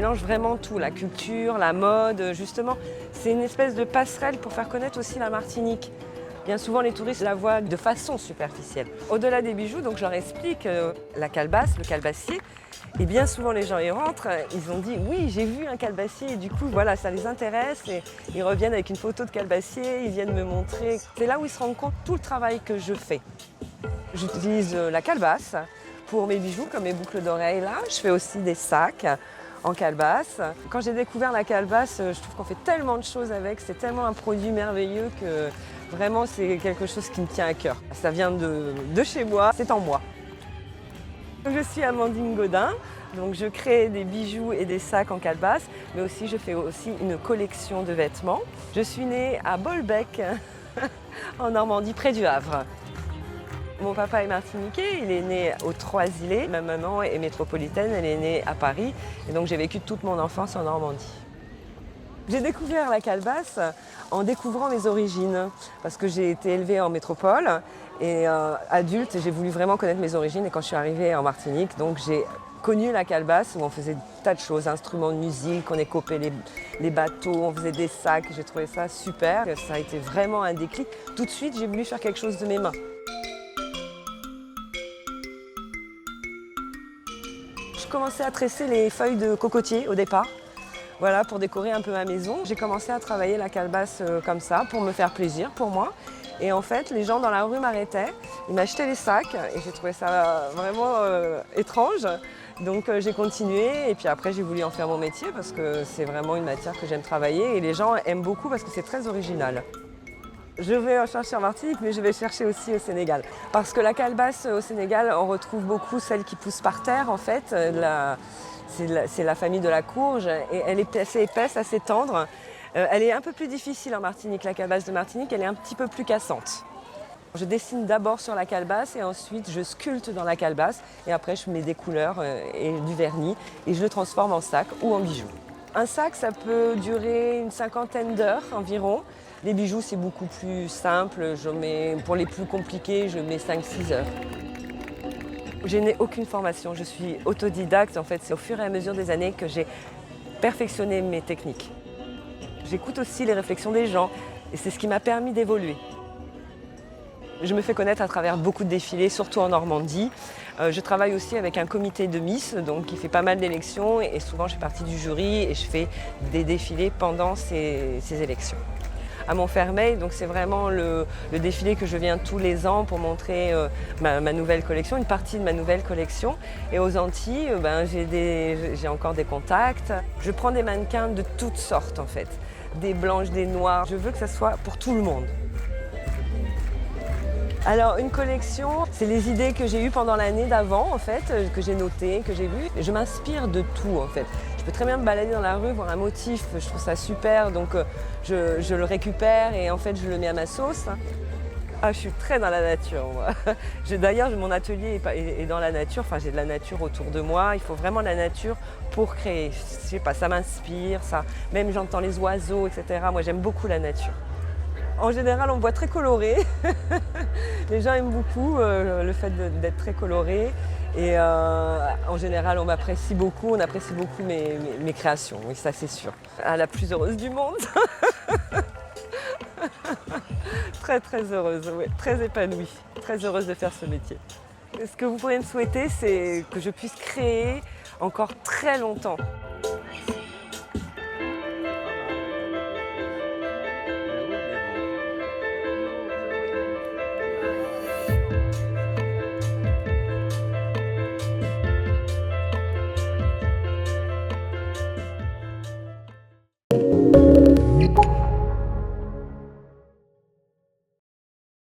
mélange vraiment tout, la culture, la mode, justement. C'est une espèce de passerelle pour faire connaître aussi la Martinique. Bien souvent, les touristes la voient de façon superficielle. Au-delà des bijoux, donc je leur explique la calebasse, le calebassier. Et bien souvent, les gens y rentrent, ils ont dit « oui, j'ai vu un calebassier » et du coup, voilà, ça les intéresse et ils reviennent avec une photo de calebassier, ils viennent me montrer. C'est là où ils se rendent compte de tout le travail que je fais. J'utilise la calebasse pour mes bijoux, comme mes boucles d'oreilles là. Je fais aussi des sacs en calebasse. Quand j'ai découvert la calebasse, je trouve qu'on fait tellement de choses avec, c'est tellement un produit merveilleux que vraiment c'est quelque chose qui me tient à cœur. Ça vient de chez moi, c'est en moi. Je suis Amandine Gaudin, donc je crée des bijoux et des sacs en calebasse, mais aussi je fais aussi une collection de vêtements. Je suis née à Bolbec, en Normandie, près du Havre. Mon papa est martiniquais, il est né aux Trois-Îlets. Ma maman est métropolitaine, elle est née à Paris, et donc j'ai vécu toute mon enfance en Normandie. J'ai découvert la calebasse en découvrant mes origines, parce que j'ai été élevée en métropole et adulte, j'ai voulu vraiment connaître mes origines et quand je suis arrivée en Martinique, donc j'ai connu la calebasse où on faisait des tas de choses, instruments de musique, on écopait les bateaux, on faisait des sacs, j'ai trouvé ça super. Ça a été vraiment un déclic. Tout de suite, j'ai voulu faire quelque chose de mes mains. Je commençais à tresser les feuilles de cocotier au départ. Voilà, pour décorer un peu ma maison. J'ai commencé à travailler la calebasse comme ça, pour me faire plaisir, pour moi. Et en fait, les gens dans la rue m'arrêtaient, ils m'achetaient les sacs et j'ai trouvé ça vraiment étrange. Donc j'ai continué et puis après j'ai voulu en faire mon métier parce que c'est vraiment une matière que j'aime travailler et les gens aiment beaucoup parce que c'est très original. Je vais en chercher en Martinique, mais je vais chercher aussi au Sénégal. Parce que la calebasse au Sénégal, on retrouve beaucoup celle qui pousse par terre en fait. C'est la famille de la courge et elle est assez épaisse, assez tendre. Elle est un peu plus difficile en Martinique, la calebasse de Martinique, elle est un petit peu plus cassante. Je dessine d'abord sur la calebasse et ensuite je sculpte dans la calebasse et après je mets des couleurs et du vernis et je le transforme en sac ou en bijou. Un sac, ça peut durer une 50aine d'heures environ. Les bijoux, c'est beaucoup plus simple. Pour les plus compliqués, je mets 5-6 heures. Je n'ai aucune formation, je suis autodidacte. En fait, c'est au fur et à mesure des années que j'ai perfectionné mes techniques. J'écoute aussi les réflexions des gens et c'est ce qui m'a permis d'évoluer. Je me fais connaître à travers beaucoup de défilés, surtout en Normandie. Je travaille aussi avec un comité de Miss, donc qui fait pas mal d'élections et souvent je fais partie du jury et je fais des défilés pendant ces élections. À Montfermeil, donc c'est vraiment le défilé que je viens tous les ans pour montrer ma nouvelle collection, une partie de ma nouvelle collection. Et aux Antilles, j'ai encore des contacts. Je prends des mannequins de toutes sortes en fait, des blanches, des noires. Je veux que ça soit pour tout le monde. Alors une collection, c'est les idées que j'ai eues pendant l'année d'avant en fait, que j'ai notées, que j'ai vues. Je m'inspire de tout en fait. Je peux très bien me balader dans la rue, voir un motif, je trouve ça super, donc je le récupère et en fait je le mets à ma sauce. Ah, je suis très dans la nature moi. D'ailleurs mon atelier est dans la nature, enfin j'ai de la nature autour de moi, il faut vraiment la nature pour créer. Je sais pas, ça m'inspire, ça. Même j'entends les oiseaux, etc. Moi j'aime beaucoup la nature. En général, on me voit très colorée. Les gens aiment beaucoup le fait d'être très coloré. Et en général, on apprécie beaucoup mes créations. Oui, ça c'est sûr. Ah, la plus heureuse du monde. Très très heureuse, oui. Très épanouie. Très heureuse de faire ce métier. Ce que vous pourriez me souhaiter, c'est que je puisse créer encore très longtemps.